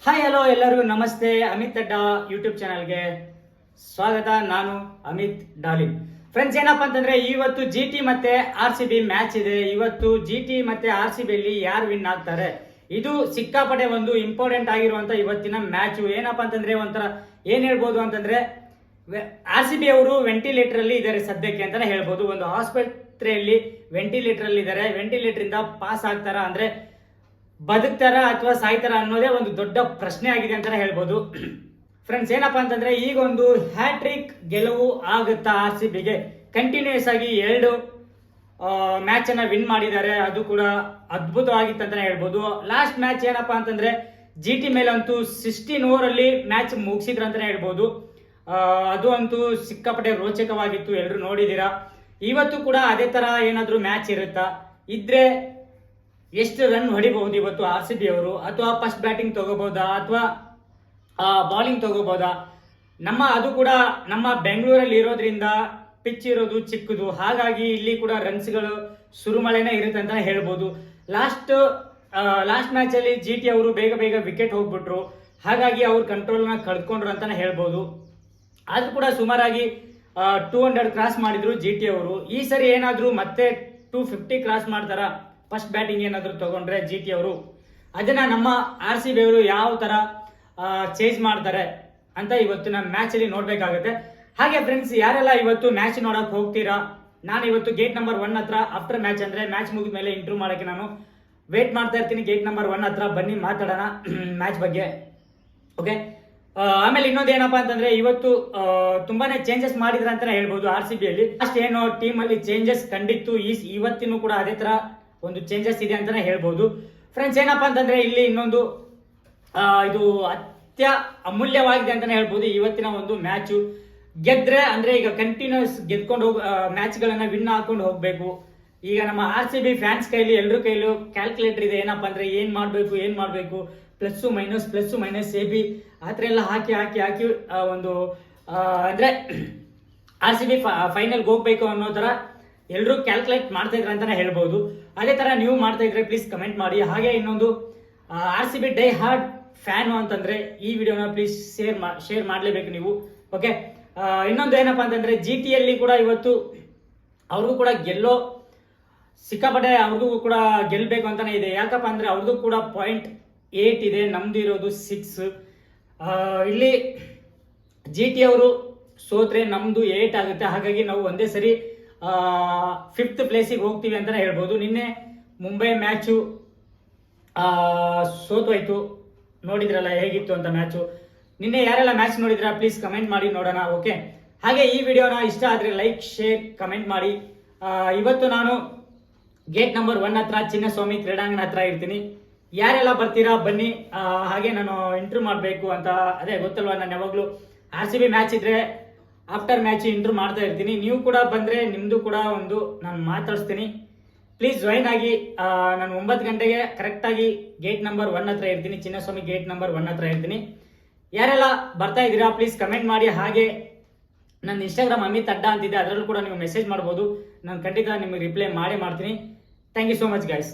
Hi hello ಎಲ್ಲರಿಗೂ ನಮಸ್ತೆ. ಅಮಿತ್ ಅಡ್ಡ ಯೂಟ್ಯೂಬ್ ಚಾನಲ್ಗೆ ಸ್ವಾಗತ. ನಾನು ಅಮಿತ್ ಡಾಲಿನ್. ಫ್ರೆಂಡ್ಸ್, ಏನಪ್ಪಾ ಅಂತಂದ್ರೆ ಇವತ್ತು ಜಿ ಟಿ ಮತ್ತೆ ಆರ್ ಸಿ ಬಿ ಮ್ಯಾಚ್ ಇದೆ. ಇವತ್ತು ಜಿ ಟಿ ಮತ್ತೆ ಆರ್ ಸಿ ಬಿ ಅಲ್ಲಿ ಯಾರು ವಿನ್ ಆಗ್ತಾರೆ, ಇದು ಸಿಕ್ಕಾಪಟ್ಟೆ ಒಂದು ಇಂಪಾರ್ಟೆಂಟ್ ಆಗಿರುವಂತ ಇವತ್ತಿನ ಮ್ಯಾಚ್. ಏನಪ್ಪಾ ಅಂತಂದ್ರೆ ಒಂಥರ ಏನ್ ಹೇಳ್ಬೋದು ಅಂತಂದ್ರೆ ಆರ್ ಸಿ ಬಿ ಅವರು ವೆಂಟಿಲೇಟರ್ ಅಲ್ಲಿ ಇದ್ದಾರೆ ಸದ್ಯಕ್ಕೆ ಅಂತಾನೆ ಹೇಳ್ಬೋದು. ಒಂದು ಆಸ್ಪತ್ರೆಯಲ್ಲಿ ವೆಂಟಿಲೇಟರ್ ಅಲ್ಲಿ ಇದ್ದಾರೆ. ವೆಂಟಿಲೇಟರ್ ಇಂದ ಪಾಸ್ ಆಗ್ತಾರ ಅಂದ್ರೆ ಬದುಕ್ತಾರ ಅಥವಾ ಸಾಯ್ತಾರ ಅನ್ನೋದೇ ಒಂದು ದೊಡ್ಡ ಪ್ರಶ್ನೆ ಆಗಿದೆ ಅಂತಾನೆ ಹೇಳ್ಬೋದು. ಫ್ರೆಂಡ್ಸ್, ಏನಪ್ಪಾ ಅಂತಂದ್ರೆ ಈಗ ಒಂದು ಹ್ಯಾಟ್ರಿಕ್ ಗೆಲುವು ಆಗುತ್ತಾ ಆರ್ ಸಿ ಬಿಗೆ? ಕಂಟಿನ್ಯೂಸ್ ಆಗಿ 2 ಮ್ಯಾಚ್ ಅನ್ನ ವಿನ್ ಮಾಡಿದ್ದಾರೆ. ಅದು ಕೂಡ ಅದ್ಭುತವಾಗಿತ್ತು ಅಂತಾನೆ ಹೇಳ್ಬೋದು. ಲಾಸ್ಟ್ ಮ್ಯಾಚ್ ಏನಪ್ಪಾ ಅಂತಂದ್ರೆ ಜಿ ಟಿ ಮೇಲೆ ಅಂತೂ 16 ಓವರ್ ಅಲ್ಲಿ ಮ್ಯಾಚ್ ಮುಗಿಸಿದ್ರು ಅಂತಾನೆ ಹೇಳ್ಬೋದು. ಅದು ಅಂತೂ ಸಿಕ್ಕಾಪಟ್ಟೆ ರೋಚಕವಾಗಿತ್ತು, ಎಲ್ಲರೂ ನೋಡಿದೀರಾ. ಇವತ್ತು ಕೂಡ ಅದೇ ತರ ಏನಾದ್ರು ಮ್ಯಾಚ್ ಇರುತ್ತಾ, ಇದ್ರೆ ಎಷ್ಟು ರನ್ ಹೊಡಿಬಹುದು ಇವತ್ತು ಆರ್ ಸಿ ಬಿ ಅವರು, ಅಥವಾ ಫಸ್ಟ್ ಬ್ಯಾಟಿಂಗ್ ತಗೋಬಹುದಾ ಅಥವಾ ಬೌಲಿಂಗ್ ತಗೋಬಹುದಾ? ಅದು ಕೂಡ ನಮ್ಮ ಬೆಂಗಳೂರಲ್ಲಿ ಇರೋದ್ರಿಂದ ಪಿಚ್ ಇರೋದು ಚಿಕ್ಕದು, ಹಾಗಾಗಿ ಇಲ್ಲಿ ಕೂಡ ರನ್ಸ್ಗಳು ಸುರುಮಳೆನೇ ಇರುತ್ತೆ ಅಂತ ಹೇಳ್ಬೋದು. ಲಾಸ್ಟ್ ಮ್ಯಾಚ್ ಅಲ್ಲಿ ಜಿ ಟಿ ಅವರು ಬೇಗ ಬೇಗ ವಿಕೆಟ್ ಹೋಗ್ಬಿಟ್ರು, ಹಾಗಾಗಿ ಅವ್ರ ಕಂಟ್ರೋಲ್ನ ಕಳ್ಕೊಂಡ್ರು ಅಂತಾನೆ ಹೇಳ್ಬೋದು. ಆದ್ರೂ ಕೂಡ ಸುಮಾರಾಗಿ 200 ಕ್ರಾಸ್ ಮಾಡಿದ್ರು ಜಿ ಟಿ ಅವರು. ಈ ಸರಿ ಏನಾದ್ರು ಮತ್ತೆ 250 ಕ್ರಾಸ್ ಮಾಡ್ತಾರ ಫಸ್ಟ್ ಬ್ಯಾಟಿಂಗ್ ಏನಾದ್ರು ತಗೊಂಡ್ರೆ ಜಿ ಟಿ ಅವರು? ಅದನ್ನ ನಮ್ಮ ಆರ್ ಸಿ ಬಿ ಅವರು ಯಾವ ತರ ಚೇಂಜ್ ಮಾಡ್ತಾರೆ ಅಂತ ಇವತ್ತಿನ ಮ್ಯಾಚ್ ಅಲ್ಲಿ ನೋಡ್ಬೇಕಾಗುತ್ತೆ. ಹಾಗೆ ಫ್ರೆಂಡ್ಸ್, ಯಾರೆಲ್ಲ ಇವತ್ತು ಮ್ಯಾಚ್ ನೋಡಕ್ ಹೋಗ್ತೀರಾ, ನಾನು ಇವತ್ತು ಗೇಟ್ ನಂಬರ್ 1 ಹತ್ರ ಆಫ್ಟರ್ ಮ್ಯಾಚ್ ಅಂದ್ರೆ ಮ್ಯಾಚ್ ಮುಗಿದ ಮೇಲೆ ಇಂಟರ್ವ್ಯೂ ಮಾಡಕ್ಕೆ ನಾನು ವೇಟ್ ಮಾಡ್ತಾ ಇರ್ತೀನಿ. ಗೇಟ್ ನಂಬರ್ 1 ಹತ್ರ ಬನ್ನಿ, ಮಾತಾಡೋಣ ಮ್ಯಾಚ್ ಬಗ್ಗೆ. ಓಕೆ. ಆಮೇಲೆ ಇನ್ನೊಂದು ಏನಪ್ಪಾ ಅಂತಂದ್ರೆ ಇವತ್ತು ತುಂಬಾನೇ ಚೇಂಜಸ್ ಮಾಡಿದ್ರ ಅಂತಾನೆ ಹೇಳ್ಬೋದು ಆರ್ ಸಿ ಬಿ ಅಲ್ಲಿ. ಅಷ್ಟು ಏನೋ ಟೀಮ್ ಅಲ್ಲಿ ಚೇಂಜಸ್ ಕಂಡಿತ್ತು, ಇವತ್ತಿನೂ ಕೂಡ ಅದೇ ತರ ಒಂದು ಚೇಂಜಸ್ ಇದೆ ಅಂತಾನೆ ಹೇಳ್ಬೋದು. ಫ್ರೆಂಡ್ಸ್, ಏನಪ್ಪಾ ಅಂತಂದ್ರೆ ಇಲ್ಲಿ ಇನ್ನೊಂದು ಇದು ಅಮೂಲ್ಯವಾಗಿದೆ ಅಂತಾನೆ ಹೇಳ್ಬೋದು. ಇವತ್ತಿನ ಒಂದು ಮ್ಯಾಚ್ ಗೆದ್ರೆ ಅಂದ್ರೆ ಈಗ ಕಂಟಿನ್ಯೂಸ್ ಗೆದ್ಕೊಂಡು ಮ್ಯಾಚ್ ಗಳನ್ನ ವಿನ್ ಹಾಕೊಂಡು ಹೋಗ್ಬೇಕು. ಈಗ ನಮ್ಮ ಆರ್ ಸಿ ಬಿ ಫ್ಯಾನ್ಸ್ ಕೈಲಿ ಎಲ್ರ ಕೈಲೂ ಕ್ಯಾಲ್ಕುಲೇಟರ್ ಇದೆ. ಏನಪ್ಪಾ ಅಂದ್ರೆ ಏನ್ ಮಾಡ್ಬೇಕು ಪ್ಲಸ್ ಮೈನಸ್ ಎ ಬಿ ಆತರ ಎಲ್ಲ ಹಾಕಿ ಒಂದು ಅಂದ್ರೆ ಆರ್ ಸಿ ಬಿ ಫೈನಲ್ ಹೋಗ್ಬೇಕು ಅನ್ನೋ ತರ ಎಲ್ಲರೂ ಕ್ಯಾಲ್ಕುಲೇಟ್ ಮಾಡ್ತಾ ಇದ್ರ ಅಂತಾನೆ ಹೇಳ್ಬೋದು. ಅದೇ ತರ ನೀವು ಮಾಡ್ತಾ ಇದ್ರೆ ಪ್ಲೀಸ್ ಕಮೆಂಟ್ ಮಾಡಿ. ಹಾಗೆ ಇನ್ನೊಂದು R C B die hard fan ಅಂತಂದ್ರೆ ಈ ವಿಡಿಯೋನ ಪ್ಲೀಸ್ ಶೇರ್ ಮಾಡ್ಲೇಬೇಕು ನೀವು. ಓಕೆ. ಇನ್ನೊಂದು ಏನಪ್ಪಾ ಅಂತಂದ್ರೆ ಜಿ ಟಿ ಅಲ್ಲಿ ಕೂಡ ಇವತ್ತು ಅವ್ರಿಗೂ ಕೂಡ ಸಿಕ್ಕಾಪಟ್ಟೆ ಅವ್ರಿಗೂ ಕೂಡ ಗೆಲ್ಬೇಕು ಅಂತಾನೆ ಇದೆ. ಯಾಕಪ್ಪ ಅಂದ್ರೆ ಅವ್ರದ್ದು ಕೂಡ 0.8 ಇದೆ, ನಮ್ದು ಇರೋದು 6. ಇಲ್ಲಿ ಜಿ ಟಿ ಅವರು ಸೋತ್ರೆ ನಮ್ದು 8 ಆಗುತ್ತೆ. ಹಾಗಾಗಿ ನಾವು ಒಂದೇ ಸರಿ 5th ಪ್ಲೇಸಿಗೆ ಹೋಗ್ತೀವಿ ಅಂತಾನೆ ಹೇಳ್ಬೋದು. ನಿನ್ನೆ ಮುಂಬೈ ಮ್ಯಾಚು ಸೋತೋಯ್ತು, ನೋಡಿದ್ರಲ್ಲ ಹೇಗಿತ್ತು ಅಂತ ಮ್ಯಾಚು. ನಿನ್ನೆ ಯಾರೆಲ್ಲ ಮ್ಯಾಚ್ ನೋಡಿದ್ರ ಪ್ಲೀಸ್ ಕಮೆಂಟ್ ಮಾಡಿ ನೋಡೋಣ. ಓಕೆ. ಹಾಗೆ ಈ ವಿಡಿಯೋನ ಇಷ್ಟ ಆದ್ರೆ ಲೈಕ್, ಶೇರ್, ಕಮೆಂಟ್ ಮಾಡಿ. ಇವತ್ತು ನಾನು ಗೇಟ್ ನಂಬರ್ 1 ಹತ್ರ ಚಿನ್ನಸ್ವಾಮಿ ಕ್ರೀಡಾಂಗಣ ಹತ್ರ ಇರ್ತೀನಿ. ಯಾರೆಲ್ಲ ಬರ್ತೀರಾ ಬನ್ನಿ. ಹಾಗೆ ನಾನು ಇಂಟರ್ವ್ಯೂ ಮಾಡಬೇಕು ಅಂತ, ಅದೇ ಗೊತ್ತಲ್ವಾ, ನಾನು ಯಾವಾಗಲೂ ಆರ್ ಸಿ ಬಿ ಮ್ಯಾಚ್ ಇದ್ರೆ ಆಫ್ಟರ್ ಮ್ಯಾಚ್ ಇಂಟರ್ವ್ಯೂ ಮಾಡ್ತಾ ಇರ್ತೀನಿ. ನೀವು ಕೂಡ ಬಂದ್ರೆ ನಿಮ್ದು ಕೂಡ ಒಂದು ನಾನು ಮಾತಾಡಿಸ್ತೀನಿ. ಪ್ಲೀಸ್ ಜಾಯಿನ್ ಆಗಿ. ನಾನು 9 ಗಂಟೆಗೆ ಕರೆಕ್ಟ್ ಆಗಿ ಗೇಟ್ ನಂಬರ್ 1 ಹತ್ರ ಇರ್ತೀನಿ. ಚಿನ್ನಸ್ವಾಮಿ ಗೇಟ್ ನಂಬರ್ 1 ಹತ್ರ ಇರ್ತೀನಿ. ಯಾರೆಲ್ಲ ಬರ್ತಾ ಇದ್ದೀರಾ ಪ್ಲೀಸ್ ಕಮೆಂಟ್ ಮಾಡಿ. ಹಾಗೆ ನನ್ನ ಇನ್ಸ್ಟಾಗ್ರಾಮ್ ಅಮಿತ್ ಅಡ್ಡ ಅಂತಿದೆ, ಅದರಲ್ಲೂ ಕೂಡ ನೀವು ಮೆಸೇಜ್ ಮಾಡ್ಬೋದು. ನಾನು ಖಂಡಿತ ನಿಮಗೆ ರಿಪ್ಲೈ ಮಾಡೇ ಮಾಡ್ತೀನಿ. Thank you so much guys.